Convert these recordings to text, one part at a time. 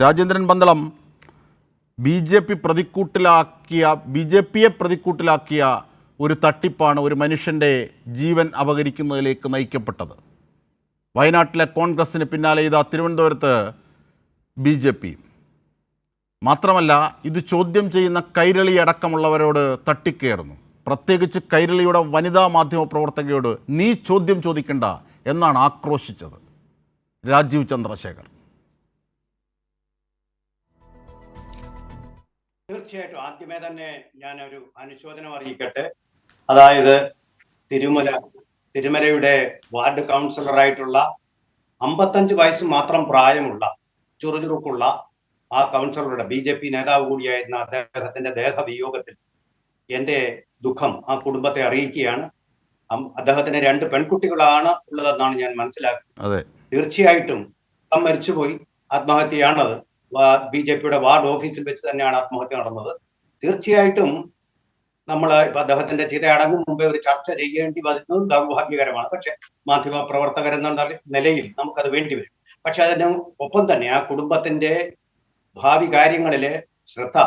Rajendran Pandalam, B J പിയെ പ്രതിക്കൂട്ടിലാക്കിയ ഒരു തട്ടിപ്പാണ് ഒരു മനുഷ്യൻ്റെ ജീവൻ അപഹരിക്കുന്നതിലേക്ക് നയിക്കപ്പെട്ടത്. വയനാട്ടിലെ കോൺഗ്രസിന് പിന്നാലെ ഇതാ തിരുവനന്തപുരത്ത് ബി ജെ പി. മാത്രമല്ല, ഇത് ചോദ്യം ചെയ്യുന്ന കൈരളി അടക്കമുള്ളവരോട് തട്ടിക്കയറുന്നു. പ്രത്യേകിച്ച് കൈരളിയുടെ വനിതാ മാധ്യമ പ്രവർത്തകയോട് നീ ചോദ്യം ചോദിക്കണ്ട എന്നാണ് ആക്രോശിച്ചത് രാജീവ് ചന്ദ്രശേഖർ. തീർച്ചയായിട്ടും ആദ്യമേ തന്നെ ഞാനൊരു അനുശോചനം അറിയിക്കട്ടെ. അതായത് തിരുമലയുടെ വാർഡ് കൗൺസിലറായിട്ടുള്ള 55 വയസ്സ് മാത്രം പ്രായമുള്ള ചുറുചുറുക്കുള്ള ആ കൗൺസിലറുടെ BJP നേതാവ് കൂടിയായിരുന്ന അദ്ദേഹത്തിന്റെ ദേഹവിയോഗത്തിൽ എൻ്റെ ദുഃഖം ആ കുടുംബത്തെ അറിയിക്കുകയാണ്. അദ്ദേഹത്തിന് 2 പെൺകുട്ടികളാണ് ഉള്ളതെന്നാണ് ഞാൻ മനസ്സിലാക്കുന്നത്. തീർച്ചയായിട്ടും മരിച്ചുപോയി, ആത്മഹത്യയാണത്. BJPയുടെ വാർഡ് ഓഫീസിൽ വെച്ച് തന്നെയാണ് ആത്മഹത്യ നടന്നത്. തീർച്ചയായിട്ടും നമ്മൾ അദ്ദേഹത്തിന്റെ ചിതയടങ്ങും മുമ്പേ ഒരു ചർച്ച ചെയ്യേണ്ടി വരുന്നത് ദൗർഭാഗ്യകരമാണ്. പക്ഷെ മാധ്യമ പ്രവർത്തകരെന്ന നിലയിൽ നമുക്കത് വേണ്ടി വരും. പക്ഷെ അതിന് ഒപ്പം തന്നെ ആ കുടുംബത്തിന്റെ ഭാവി കാര്യങ്ങളിലെ ശ്രദ്ധ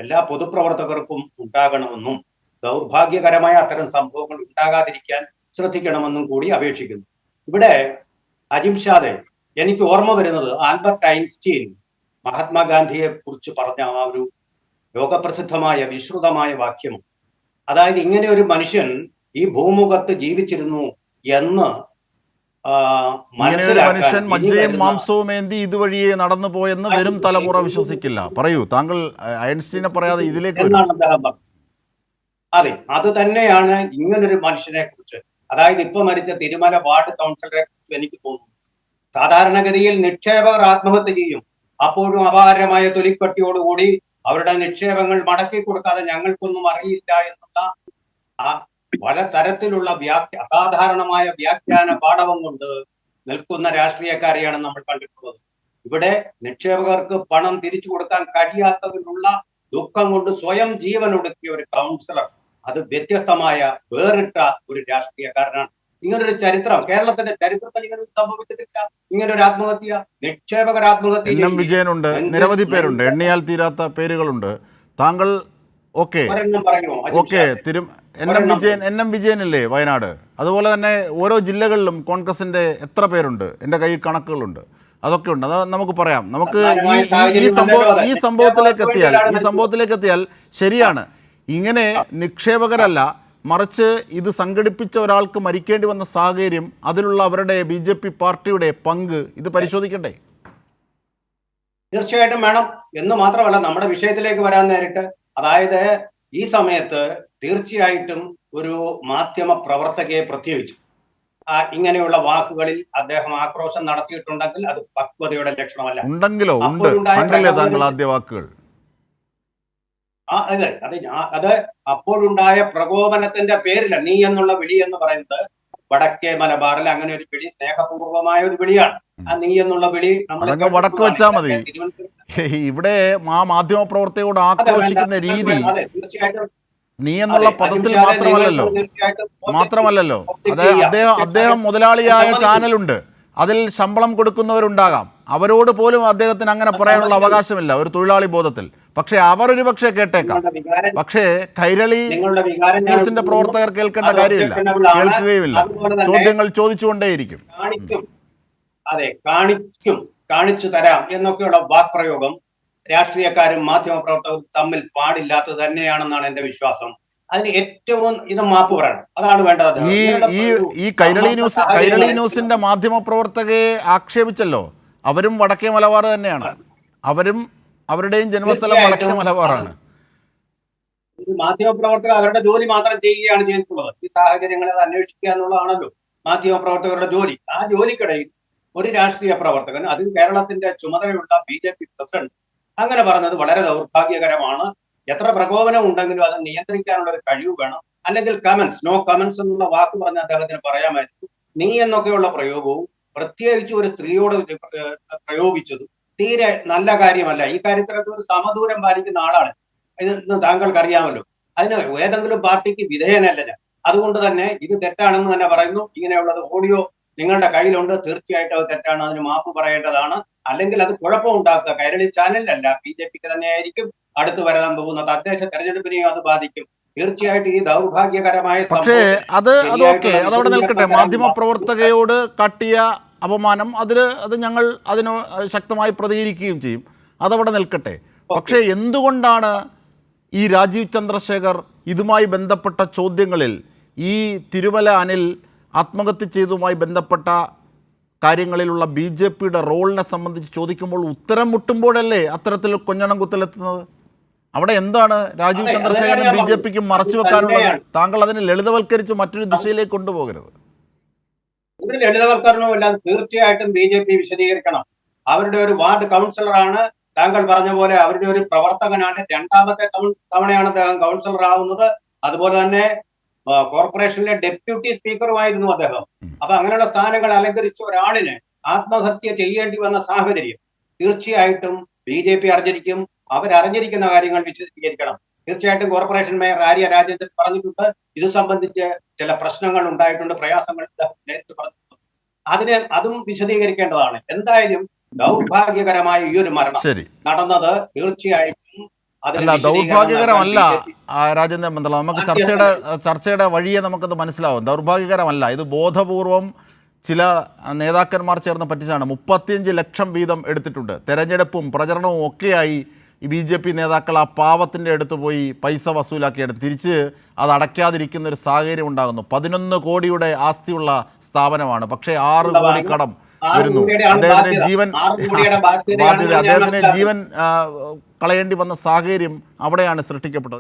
എല്ലാ പൊതുപ്രവർത്തകർക്കും ഉണ്ടാകണമെന്നും ദൗർഭാഗ്യകരമായ അത്തരം സംഭവങ്ങൾ ഉണ്ടാകാതിരിക്കാൻ ശ്രദ്ധിക്കണമെന്നും കൂടി അപേക്ഷിക്കുന്നു. ഇവിടെ അജിംഷാദെ, എനിക്ക് ഓർമ്മ വരുന്നത് ആൽബർട്ട് ഐൻസ്റ്റീൻ മഹാത്മാഗാന്ധിയെ കുറിച്ച് പറഞ്ഞ ആ ഒരു ലോകപ്രസിദ്ധമായ വിശ്രുതമായ വാക്യമാണ്. അതായത് ഇങ്ങനെ ഒരു മനുഷ്യൻ ഈ ഭൂമുഖത്ത് ജീവിച്ചിരുന്നു എന്ന് മനുഷ്യൻ മജ്ജയും മാംസവും ഏന്തി ഇതുവഴിയെ നടന്നു പോയെന്ന് വരും തലമുറ വിശ്വസിക്കില്ല. പറയൂ, താങ്കൾ ഐൻസ്റ്റീനെ പറയാതെ ഇതിലേക്ക്. അതെ, അത് തന്നെയാണ് ഇങ്ങനൊരു മനുഷ്യനെ കുറിച്ച്. അതായത് ഇപ്പൊ മരിച്ച തിരുമല വാർഡ് കൗൺസിലറെ കുറിച്ച് എനിക്ക് തോന്നുന്നു. സാധാരണഗതിയിൽ നിക്ഷേപകർ ആത്മഹത്യ ചെയ്യും, അപ്പോഴും അപാരമായ തൊലിക്കട്ടിയോടുകൂടി അവരുടെ നിക്ഷേപങ്ങൾ മടക്കി കൊടുക്കാതെ ഞങ്ങൾക്കൊന്നും അറിയില്ല എന്നുള്ള പല തരത്തിലുള്ള അസാധാരണമായ വ്യാഖ്യാന പാടവം കൊണ്ട് നിൽക്കുന്ന രാഷ്ട്രീയക്കാരെയാണ് നമ്മൾ കണ്ടിട്ടുള്ളത്. ഇവിടെ നിക്ഷേപകർക്ക് പണം തിരിച്ചു കൊടുക്കാൻ കഴിയാത്തതിനുള്ള ദുഃഖം കൊണ്ട് സ്വയം ജീവൻ ഒടുക്കിയ ഒരു കൗൺസിലർ, അത് വ്യത്യസ്തമായ വേറിട്ട ഒരു രാഷ്ട്രീയക്കാരനാണ്. ഇങ്ങനൊരു ചരിത്രം കേരളത്തിന്റെ ചരിത്രത്തിൽ ഇങ്ങനെ സംഭവിച്ചിട്ടില്ല. ഇങ്ങനൊരു ആത്മഹത്യ, നിക്ഷേപകർ ആത്മഹത്യ. NM വിജയനുണ്ട്, നിരവധി പേരുണ്ട്, എണ്ണിയാൽ തീരാത്ത പേരുകളുണ്ട്. താങ്കൾ NM വിജയനല്ലേ വയനാട്? അതുപോലെ തന്നെ ഓരോ ജില്ലകളിലും കോൺഗ്രസിന്റെ എത്ര പേരുണ്ട്? എൻ്റെ കയ്യിൽ കണക്കുകളുണ്ട്, അതൊക്കെ ഉണ്ട്. അത് നമുക്ക് പറയാം. നമുക്ക് ഈ സംഭവത്തിലേക്ക് എത്തിയാൽ ശരിയാണ്, ഇങ്ങനെ നിക്ഷേപകരല്ല, മറിച്ച് ഇത് സംഘടിപ്പിച്ച ഒരാൾക്ക് മരിക്കേണ്ടി വന്ന സാഹചര്യം, അതിലുള്ള അവരുടെ BJP പാർട്ടിയുടെ പങ്ക്, ഇത് പരിശോധിക്കണ്ടേ? തീർച്ചയായിട്ടും വേണം എന്ന് മാത്രമല്ല, നമ്മുടെ വിഷയത്തിലേക്ക് വരാൻ നേരിട്ട്, അതായത് ഈ സമയത്ത് തീർച്ചയായിട്ടും ഒരു മാധ്യമ പ്രവർത്തകയെ പ്രത്യേകിച്ചു ഇങ്ങനെയുള്ള വാക്കുകളിൽ അദ്ദേഹം ആക്രോശം നടത്തിയിട്ടുണ്ടെങ്കിൽ അത് പക്വതയുടെ ലക്ഷണമല്ല. ഉണ്ടെങ്കിലോ ഉണ്ട് താങ്കൾ ആദ്യ വാക്കുകൾ. അത് അപ്പോഴുണ്ടായ പ്രകോപനത്തിന്റെ പേരില നീ എന്നുള്ള വിളി എന്ന് പറയുന്നത് വടക്കേ മലബാറിൽ അങ്ങനെ ഒരു വിളി സ്നേഹപൂർവമായ ഒരു വിളിയാണ്. ആ നീ എന്നുള്ള വിളി നമ്മൾ വടക്ക് വെച്ചാൽ മതി. ഇവിടെ ആ മാധ്യമ പ്രവർത്തകരോട് ആക്രോശിക്കുന്ന രീതി നീ എന്നുള്ള പദത്തിൽ മാത്രമല്ലല്ലോ. അദ്ദേഹം മുതലാളിയായ ചാനലുണ്ട്, അതിൽ ശമ്പളം കൊടുക്കുന്നവരുണ്ടാകാം, അവരോട് പോലും അദ്ദേഹത്തിന് അങ്ങനെ പറയാനുള്ള അവകാശമില്ല ഒരു തൊഴിലാളി ബോധത്തിൽ. പക്ഷെ അവരൊരു പക്ഷേ കേട്ടേക്കാം, പക്ഷേ കൈരളി ന്യൂസിന്റെ പ്രവർത്തകർ കേൾക്കേണ്ട കാര്യമില്ല, കേൾക്കുകയുമില്ല, ചോദ്യങ്ങൾ ചോദിച്ചുകൊണ്ടേയിരിക്കും. കാണിച്ചു തരാം എന്നൊക്കെയുള്ള വാക്പ്രയോഗം രാഷ്ട്രീയക്കാരും മാധ്യമ പ്രവർത്തകരും തമ്മിൽ പാടില്ലാത്തത് തന്നെയാണെന്നാണ് എന്റെ വിശ്വാസം. അതിന് ഏറ്റവും ഇത് മാപ്പ് പറയണം, അതാണ് വേണ്ടത്. ഈ കൈരളി ന്യൂസിന്റെ മാധ്യമ പ്രവർത്തകയെ ആക്ഷേപിച്ചല്ലോ, അവരും വടക്കേ മലബാർ തന്നെയാണ്, അവരുടെയും ജന്മസ്ഥലം വടക്കേ മലബാറാണ്. മാധ്യമ പ്രവർത്തകർ അവരുടെ ജോലി മാത്രം ചെയ്യുകയാണ് ചെയ്തിട്ടുള്ളത്. ഈ സാഹചര്യങ്ങളെ അന്വേഷിക്കുക എന്നുള്ളതാണല്ലോ മാധ്യമ പ്രവർത്തകരുടെ ജോലി. ആ ജോലിക്കിടയിൽ ഒരു രാഷ്ട്രീയ പ്രവർത്തകൻ, അത് കേരളത്തിന്റെ ചുമതലയുള്ള BJP പ്രസിഡന്റ് അങ്ങനെ പറഞ്ഞത് വളരെ ദൗർഭാഗ്യകരമാണ്. എത്ര പ്രകോപനം ഉണ്ടെങ്കിലും അത് നിയന്ത്രിക്കാനുള്ള ഒരു കഴിവ് വേണം. അല്ലെങ്കിൽ നോ കമന്റ്സ് എന്നുള്ള വാക്ക് പറഞ്ഞ അദ്ദേഹത്തിന് പറയാമായിരുന്നു. നീ എന്നൊക്കെയുള്ള പ്രയോഗവും പ്രത്യേകിച്ച് ഒരു സ്ത്രീയോട് പ്രയോഗിച്ചതും തീരെ നല്ല കാര്യമല്ല. ഈ കാര്യത്തിലൊക്കെ ഒരു സമദൂരം പാലിക്കുന്ന ആളാണ് ഇന്ന് താങ്കൾക്ക് അറിയാമല്ലോ. അതിന് ഏതെങ്കിലും പാർട്ടിക്ക് വിധേയനല്ല ഞാൻ. അതുകൊണ്ട് തന്നെ ഇത് തെറ്റാണെന്ന് തന്നെ പറയുന്നു. ഇങ്ങനെയുള്ളത് ഓഡിയോ നിങ്ങളുടെ കയ്യിലുണ്ട്, തീർച്ചയായിട്ടും അത് തെറ്റാണ്, അതിന് മാപ്പ് പറയേണ്ടതാണ്. അല്ലെങ്കിൽ അത് കുഴപ്പമുണ്ടാക്കുക. കൈരളി ചാനലിലല്ല, BJPക്ക് തന്നെയായിരിക്കും അടുത്ത് വരാൻ പോകുന്ന തദ്ദേശ തെരഞ്ഞെടുപ്പിനെയും അത് ബാധിക്കും. തീർച്ചയായിട്ടും ഈ ദൗർഭാഗ്യകരമായ പക്ഷേ അതൊക്കെ അതവിടെ നിൽക്കട്ടെ. മാധ്യമ ശരിയായിട്ടുള്ള പ്രവർത്തകയോട് കാട്ടിയ അപമാനം അത് ഞങ്ങൾ അതിന് ശക്തമായി പ്രതികരിക്കുകയും ചെയ്യും. അതവിടെ നിൽക്കട്ടെ. പക്ഷേ എന്തുകൊണ്ടാണ് ഈ രാജീവ് ചന്ദ്രശേഖർ ഇതുമായി ബന്ധപ്പെട്ട ചോദ്യങ്ങളിൽ ഈ തിരുമല അനിൽ ആത്മഹത്യ ചെയ്തതുമായി ബന്ധപ്പെട്ട കാര്യങ്ങളിലുള്ള BJPയുടെ റോളിനെ സംബന്ധിച്ച് ചോദിക്കുമ്പോൾ ഉത്തരം മുട്ടുമ്പോഴല്ലേ അത്തരത്തിൽ കൊഞ്ഞണം കുത്തലെത്തുന്നത്? അവിടെ എന്താണ് രാജീവ് ചന്ദ്രശേഖരനും BJPക്കും മറച്ചു വെക്കാനുള്ളത്? താങ്കൾ അതിനെ ലളിതവൽക്കരിച്ച് മറ്റൊരു ദിശയിലേക്ക് കൊണ്ടുപോകരുത്. ഒരു ലളിതവൽക്കരണവും ഇല്ലാതെ തീർച്ചയായിട്ടും BJP വിശദീകരിക്കണം. അവരുടെ ഒരു വാർഡ് കൗൺസിലറാണ്, താങ്കൾ പറഞ്ഞ പോലെ അവരുടെ ഒരു പ്രവർത്തകനാണ്. രണ്ടാമത്തെ തവണയാണ് അദ്ദേഹം കൗൺസിലർ ആവുന്നത്. അതുപോലെ തന്നെ കോർപ്പറേഷനിലെ ഡെപ്യൂട്ടി സ്പീക്കറുമായിരുന്നു അദ്ദേഹം. അപ്പൊ അങ്ങനെയുള്ള സ്ഥാനങ്ങൾ അലങ്കരിച്ച ഒരാളിന് ആത്മഹത്യ ചെയ്യേണ്ടി വന്ന സാഹചര്യം തീർച്ചയായിട്ടും BJP അറിഞ്ഞിരിക്കും. അവരറിഞ്ഞിരിക്കുന്ന കാര്യങ്ങൾ വിശദീകരിക്കണം. തീർച്ചയായിട്ടും കോർപ്പറേഷൻ മേയർ ആര്യ രാജേന്ദ്രൻ പറഞ്ഞിട്ടുണ്ട്, ഇത് സംബന്ധിച്ച് ചില പ്രശ്നങ്ങൾ ഉണ്ടായിട്ടുണ്ട്, പ്രയാസങ്ങൾ നേരിട്ട് പറഞ്ഞിട്ടുണ്ട്. അതും വിശദീകരിക്കേണ്ടതാണ്. എന്തായാലും ദൗർഭാഗ്യകരമായ ഈ ഒരു മരണം നടന്നത് തീർച്ചയായിട്ടും അല്ല, ദൗർഭാഗ്യകരമല്ല രാജേന്ദ്രൻ മന്ദള. നമുക്ക് ചർച്ചയുടെ വഴിയെ നമുക്കത് മനസ്സിലാവും. ദൗർഭാഗ്യകരമല്ല, ഇത് ബോധപൂർവം ചില നേതാക്കന്മാർ ചേർന്ന് പറ്റിച്ചാണ്. 35 ലക്ഷം വീതം എടുത്തിട്ടുണ്ട്. തെരഞ്ഞെടുപ്പും പ്രചരണവും ഒക്കെയായി ഈ BJP നേതാക്കൾ ആ പാവത്തിൻ്റെ അടുത്ത് പോയി പൈസ വസൂലാക്കിയെടുത്ത് തിരിച്ച് അത് അടയ്ക്കാതിരിക്കുന്ന ഒരു സാഹചര്യം ഉണ്ടാകുന്നു. 11 കോടിയുടെ ആസ്തിയുള്ള സ്ഥാപനമാണ്, പക്ഷേ 6 കോടി കടം വരുന്നു. അദ്ദേഹത്തിന് ജീവൻ കളയേണ്ടി വന്ന സാഹചര്യം അവിടെയാണ് സൃഷ്ടിക്കപ്പെട്ടത്.